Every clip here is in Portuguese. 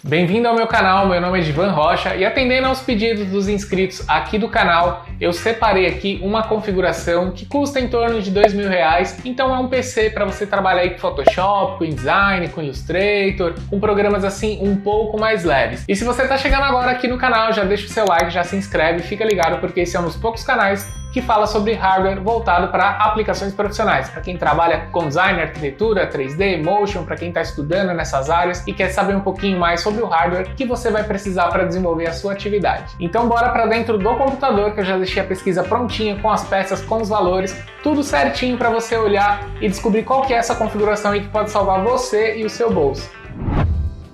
Bem-vindo ao meu canal, meu nome é Divan Rocha e atendendo aos pedidos dos inscritos aqui do canal, eu separei aqui uma configuração que custa em torno de R$2.000, então é um PC para você trabalhar aí com Photoshop, com InDesign, com Illustrator, com programas assim um pouco mais leves. E se você está chegando agora aqui no canal, já deixa o seu like, já se inscreve, fica ligado porque esse é um dos poucos canais que fala sobre hardware voltado para aplicações profissionais, para quem trabalha com design, arquitetura, 3D, motion, para quem está estudando nessas áreas e quer saber um pouquinho mais sobre o hardware que você vai precisar para desenvolver a sua atividade. Então bora para dentro do computador que eu já deixei a pesquisa prontinha com as peças, com os valores, tudo certinho para você olhar e descobrir qual que é essa configuração aí que pode salvar você e o seu bolso.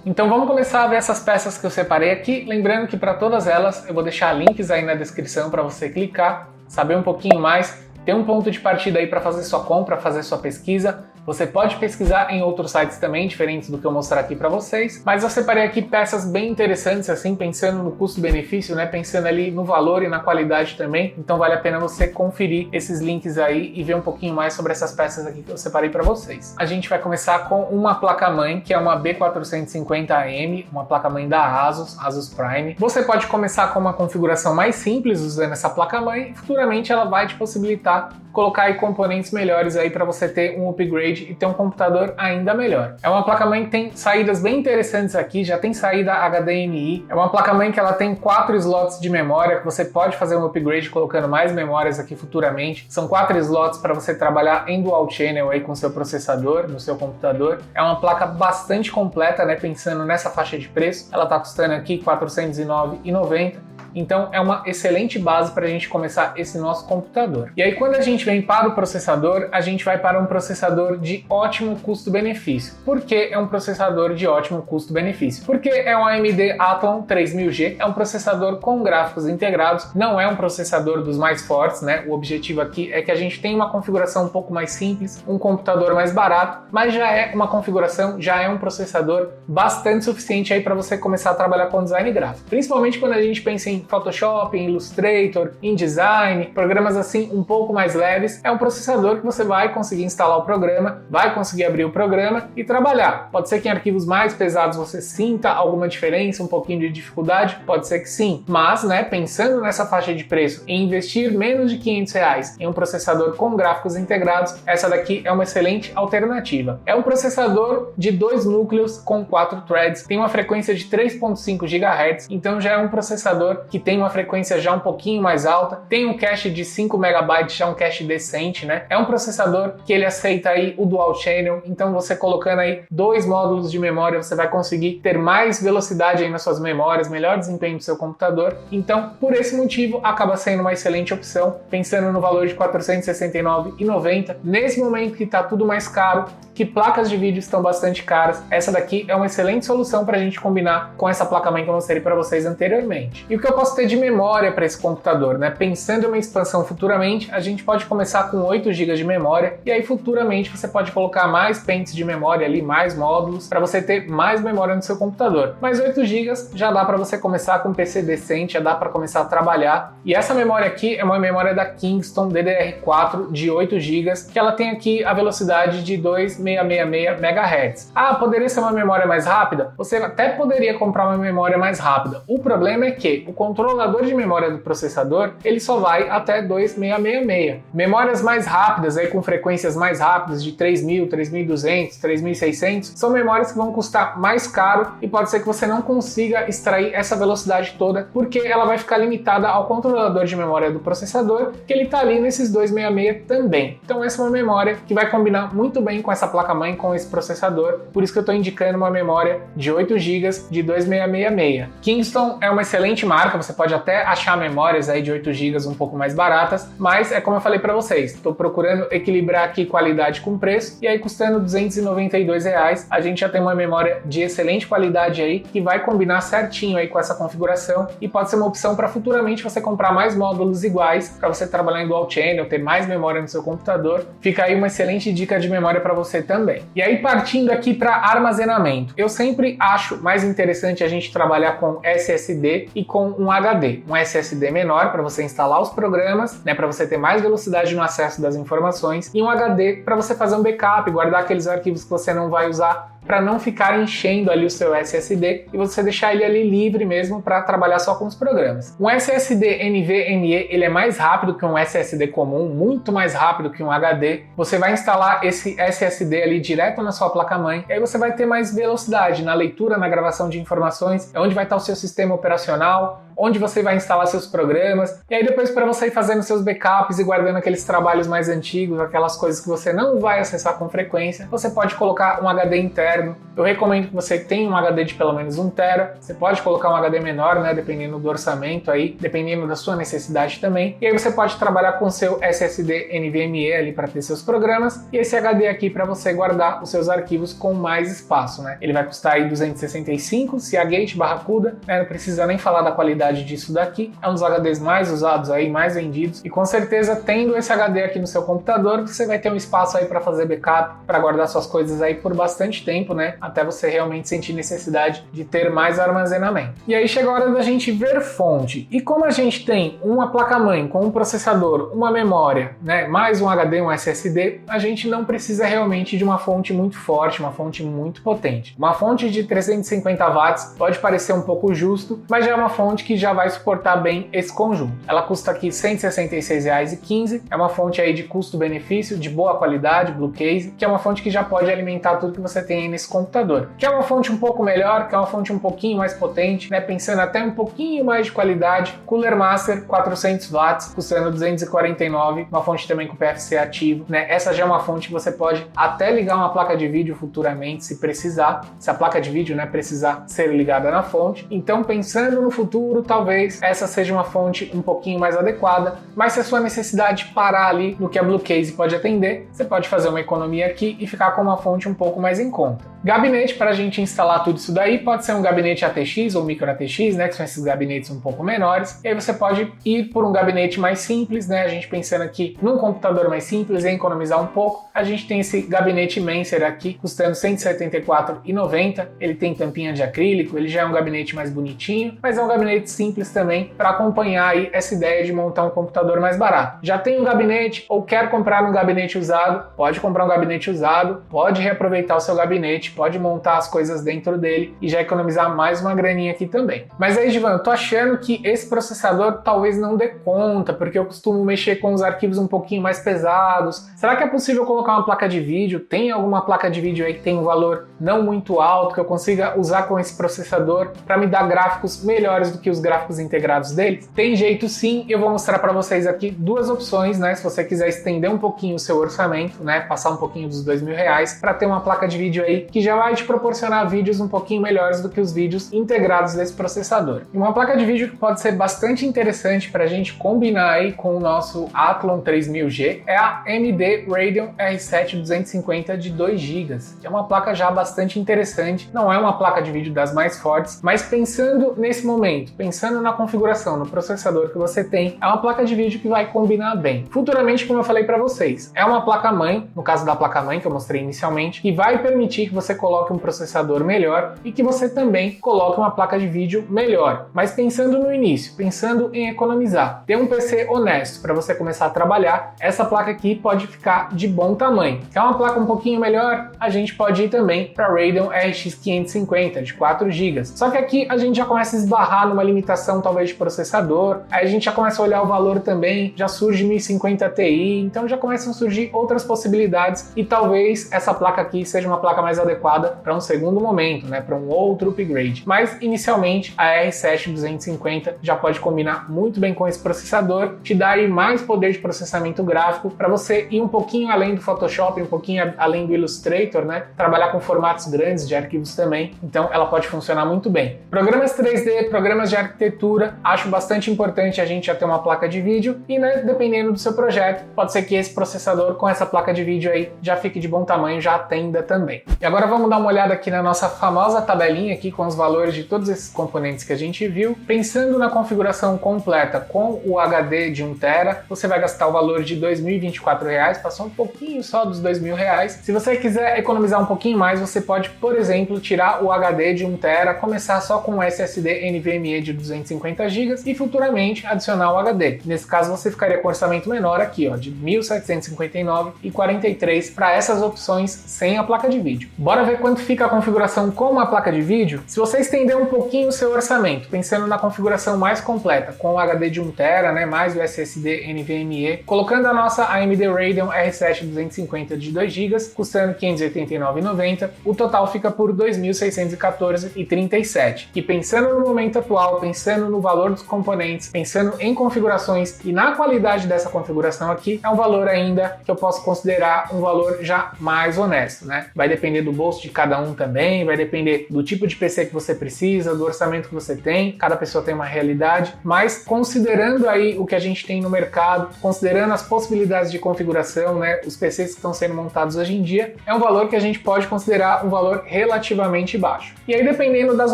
Então vamos começar a ver essas peças que eu separei aqui, lembrando que para todas elas eu vou deixar links aí na descrição para você clicar, saber um pouquinho mais, ter um ponto de partida aí para fazer sua compra, fazer sua pesquisa. Você pode pesquisar em outros sites também, diferentes do que eu mostrar aqui para vocês, mas eu separei aqui peças bem interessantes, assim, pensando no custo-benefício, né? Pensando ali no valor e na qualidade também, então vale a pena você conferir esses links aí e ver um pouquinho mais sobre essas peças aqui que eu separei para vocês. A gente vai começar com uma placa-mãe, que é uma B450AM, uma placa-mãe da Asus Prime. Você pode começar com uma configuração mais simples usando essa placa-mãe, e futuramente ela vai te possibilitar colocar aí componentes melhores aí para você ter um upgrade e ter um computador ainda melhor. É uma placa-mãe que tem saídas bem interessantes aqui, já tem saída HDMI, é uma placa-mãe que ela tem 4 slots de memória, que você pode fazer um upgrade colocando mais memórias aqui futuramente. São 4 slots para você trabalhar em dual channel aí com seu processador, no seu computador. É uma placa bastante completa, né, pensando nessa faixa de preço. Ela está custando aqui R$ 409,90. Então é uma excelente base para a gente começar esse nosso computador. E aí quando a gente vem para o processador, a gente vai para um processador de ótimo custo-benefício. Por que é um processador de ótimo custo-benefício? Porque é um AMD Athlon 3000G, é um processador com gráficos integrados, não é um processador dos mais fortes, né? O objetivo aqui é que a gente tenha uma configuração um pouco mais simples, um computador mais barato, mas já é uma configuração, já é um processador bastante suficiente aí para você começar a trabalhar com design gráfico. Principalmente quando a gente pensa em Photoshop, em Illustrator, InDesign, programas assim um pouco mais leves, é um processador que você vai conseguir instalar o programa, vai conseguir abrir o programa e trabalhar. Pode ser que em arquivos mais pesados você sinta alguma diferença, um pouquinho de dificuldade, pode ser que sim, mas, né, pensando nessa faixa de preço e investir menos de R$500 em um processador com gráficos integrados, essa daqui é uma excelente alternativa. É um processador de 2 núcleos com 4 threads, tem uma frequência de 3.5 GHz, então já é um processador que tem uma frequência já um pouquinho mais alta, tem um cache de 5 MB, já um cache decente, né? É um processador que ele aceita aí o Dual Channel, então você colocando aí 2 módulos de memória, você vai conseguir ter mais velocidade aí nas suas memórias, melhor desempenho do seu computador. Então, por esse motivo, acaba sendo uma excelente opção, pensando no valor de R$ 469,90. Nesse momento que está tudo mais caro, que placas de vídeo estão bastante caras, essa daqui é uma excelente solução para a gente combinar com essa placa-mãe que eu mostrei para vocês anteriormente. E o que eu posso ter de memória para esse computador, né? Pensando em uma expansão futuramente, a gente pode começar com 8 GB de memória e aí futuramente você pode colocar mais pentes de memória ali, mais módulos, para você ter mais memória no seu computador. Mas 8 GB já dá para você começar com um PC decente, já dá para começar a trabalhar. E essa memória aqui é uma memória da Kingston DDR4 de 8 GB, que ela tem aqui a velocidade de 2.666 MHz. Ah, poderia ser uma memória mais rápida? Você até poderia comprar uma memória mais rápida. O problema é que o controlador de memória do processador, ele só vai até 2.666. Memórias mais rápidas, aí com frequências mais rápidas de 3.000, 3.200, 3.600, são memórias que vão custar mais caro e pode ser que você não consiga extrair essa velocidade toda, porque ela vai ficar limitada ao controlador de memória do processador, que ele está ali nesses 2.666 também. Então essa é uma memória que vai combinar muito bem com essa placa-mãe, com esse processador, por isso que eu estou indicando uma memória de 8 GB de 2.666. Kingston é uma excelente marca, você pode até achar memórias aí de 8 GB um pouco mais baratas, mas é como eu falei para vocês, estou procurando equilibrar aqui qualidade com preço, e aí custando R$292, a gente já tem uma memória de excelente qualidade aí, que vai combinar certinho aí com essa configuração, e pode ser uma opção para futuramente você comprar mais módulos iguais, para você trabalhar em dual channel, ter mais memória no seu computador. Fica aí uma excelente dica de memória para você também. E aí partindo aqui para armazenamento, eu sempre acho mais interessante a gente trabalhar com SSD e com um HD. Um SSD menor para você instalar os programas, né, para você ter mais velocidade no acesso das informações, e um HD para você fazer um backup, guardar aqueles arquivos que você não vai usar para não ficar enchendo ali o seu SSD e você deixar ele ali livre mesmo para trabalhar só com os programas. Um SSD NVMe ele é mais rápido que um SSD comum, muito mais rápido que um HD. Você vai instalar esse SSD ali direto na sua placa-mãe e aí você vai ter mais velocidade na leitura, na gravação de informações, é onde vai estar o seu sistema operacional, onde você vai instalar seus programas, e aí depois para você ir fazendo seus backups e guardando aqueles trabalhos mais antigos, aquelas coisas que você não vai acessar com frequência, você pode colocar um HD interno. Eu recomendo que você tenha um HD de pelo menos 1 TB, você pode colocar um HD menor, né, dependendo do orçamento aí, dependendo da sua necessidade também, e aí você pode trabalhar com seu SSD NVMe ali para ter seus programas, e esse HD aqui para você guardar os seus arquivos com mais espaço, né. Ele vai custar aí 265, Seagate, Barracuda, né, não precisa nem falar da qualidade disso daqui, é um dos HDs mais usados aí, mais vendidos, e com certeza tendo esse HD aqui no seu computador, você vai ter um espaço aí para fazer backup, para guardar suas coisas aí por bastante tempo, né, até você realmente sentir necessidade de ter mais armazenamento. E aí chega a hora da gente ver fonte, e como a gente tem uma placa-mãe com um processador, uma memória, né, mais um HD, um SSD, a gente não precisa realmente de uma fonte muito forte, uma fonte muito potente. Uma fonte de 350 watts pode parecer um pouco justo, mas já é uma fonte que já vai suportar bem esse conjunto. Ela custa aqui R$ 166,15, é uma fonte aí de custo-benefício, de boa qualidade, Blue Case, que é uma fonte que já pode alimentar tudo que você tem aí nesse computador. Que é uma fonte um pouco melhor, que é uma fonte um pouquinho mais potente, né, pensando até um pouquinho mais de qualidade, Cooler Master 400 watts, custando 249, uma fonte também com PFC ativo, né, essa já é uma fonte que você pode até ligar uma placa de vídeo futuramente, se precisar, se a placa de vídeo, né, precisar ser ligada na fonte. Então, pensando no futuro, talvez essa seja uma fonte um pouquinho mais adequada, mas se a sua necessidade parar ali no que a Blue Case pode atender, você pode fazer uma economia aqui e ficar com uma fonte um pouco mais em conta. Gabinete para a gente instalar tudo isso daí pode ser um gabinete ATX ou micro ATX, né, que são esses gabinetes um pouco menores, e aí você pode ir por um gabinete mais simples, né, a gente pensando aqui num computador mais simples e economizar um pouco, a gente tem esse gabinete Mancer aqui, custando R$ 174,90, ele tem tampinha de acrílico, ele já é um gabinete mais bonitinho, mas é um gabinete simples também para acompanhar aí essa ideia de montar um computador mais barato. Já tem um gabinete ou quer comprar um gabinete usado, pode comprar um gabinete usado, pode reaproveitar o seu gabinete, pode montar as coisas dentro dele e já economizar mais uma graninha aqui também. Mas aí, Givan, eu tô achando que esse processador talvez não dê conta, porque eu costumo mexer com os arquivos um pouquinho mais pesados. Será que é possível colocar uma placa de vídeo? Tem alguma placa de vídeo aí que tem um valor não muito alto, que eu consiga usar com esse processador para me dar gráficos melhores do que os gráficos integrados deles? Tem jeito sim, eu vou mostrar para vocês aqui duas opções, né? Se você quiser estender um pouquinho o seu orçamento, né? Passar um pouquinho dos R$ 2.000 para ter uma placa de vídeo aí que já vai te proporcionar vídeos um pouquinho melhores do que os vídeos integrados desse processador. E uma placa de vídeo que pode ser bastante interessante para a gente combinar aí com o nosso Athlon 3000G é a AMD Radeon R7 250 de 2 GB, que é uma placa já bastante interessante, não é uma placa de vídeo das mais fortes, mas pensando nesse momento, pensando na configuração, no processador que você tem, é uma placa de vídeo que vai combinar bem. Futuramente, como eu falei para vocês, é uma placa-mãe, no caso da placa-mãe que eu mostrei inicialmente, que vai permitir que você coloque um processador melhor e que você também coloque uma placa de vídeo melhor. Mas pensando no início, pensando em economizar, ter um PC honesto para você começar a trabalhar, essa placa aqui pode ficar de bom tamanho. Quer uma placa um pouquinho melhor? A gente pode ir também para a Radeon RX 550 de 4 GB. Só que aqui a gente já começa a esbarrar numa limitação talvez de processador, aí a gente já começa a olhar o valor também, já surge 1050 Ti, então já começam a surgir outras possibilidades e talvez essa placa aqui seja uma placa mais adequada para um segundo momento, né, para um outro upgrade. Mas inicialmente a R7 250 já pode combinar muito bem com esse processador, te dá aí mais poder de processamento gráfico para você ir um pouquinho além do Photoshop, um pouquinho além do Illustrator, né, trabalhar com formatos grandes de arquivos também, então ela pode funcionar muito bem. Programas 3D, programas de arquitetura, acho bastante importante a gente já ter uma placa de vídeo e, né, dependendo do seu projeto, pode ser que esse processador com essa placa de vídeo aí já fique de bom tamanho, já atenda também. E agora vamos dar uma olhada aqui na nossa famosa tabelinha aqui com os valores de todos esses componentes que a gente viu. Pensando na configuração completa com o HD de 1 TB, você vai gastar o valor de R$ 2.024, passou um pouquinho só dos R$ 2.000. Se você quiser economizar um pouquinho mais, você você pode, por exemplo, tirar o HD de 1TB, começar só com um SSD NVMe de 250 GB e futuramente adicionar o HD. Nesse caso você ficaria com um orçamento menor aqui, ó, de R$ 1.759,43 para essas opções sem a placa de vídeo. Bora ver quanto fica a configuração com uma placa de vídeo? Se você estender um pouquinho o seu orçamento, pensando na configuração mais completa, com o HD de 1TB, né, mais o SSD NVMe, colocando a nossa AMD Radeon R7 250 de 2 GB, custando R$ 589,90, o total fica por R$ 2.614,37. E pensando no momento atual, pensando no valor dos componentes, pensando em configurações e na qualidade dessa configuração aqui, é um valor ainda que eu posso considerar um valor já mais honesto, né? Vai depender do bolso de cada um também, vai depender do tipo de PC que você precisa, do orçamento que você tem, cada pessoa tem uma realidade, mas considerando aí o que a gente tem no mercado, considerando as possibilidades de configuração, né, os PCs que estão sendo montados hoje em dia, é um valor que a gente pode considerar um valor relativamente baixo. E aí, dependendo das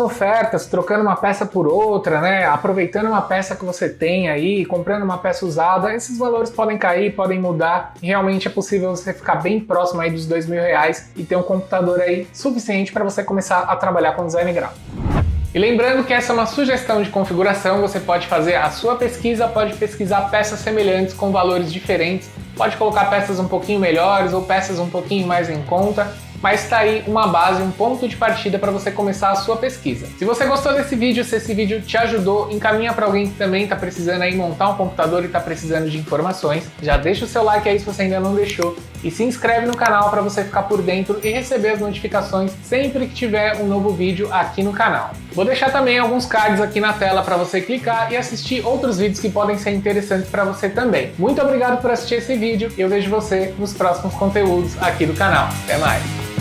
ofertas, trocando uma peça por outra, né, aproveitando uma peça que você tem aí, comprando uma peça usada, esses valores podem cair, podem mudar, e realmente é possível você ficar bem próximo aí dos R$ 2.000 e ter um computador aí suficiente para você começar a trabalhar com design gráfico. E lembrando que essa é uma sugestão de configuração, você pode fazer a sua pesquisa, pode pesquisar peças semelhantes com valores diferentes, pode colocar peças um pouquinho melhores ou peças um pouquinho mais em conta, mas está aí uma base, um ponto de partida para você começar a sua pesquisa. Se você gostou desse vídeo, se esse vídeo te ajudou, encaminha para alguém que também está precisando aí montar um computador e está precisando de informações. Já deixa o seu like aí se você ainda não deixou e se inscreve no canal para você ficar por dentro e receber as notificações sempre que tiver um novo vídeo aqui no canal. Vou deixar também alguns cards aqui na tela para você clicar e assistir outros vídeos que podem ser interessantes para você também. Muito obrigado por assistir esse vídeo e eu vejo você nos próximos conteúdos aqui do canal. Até mais!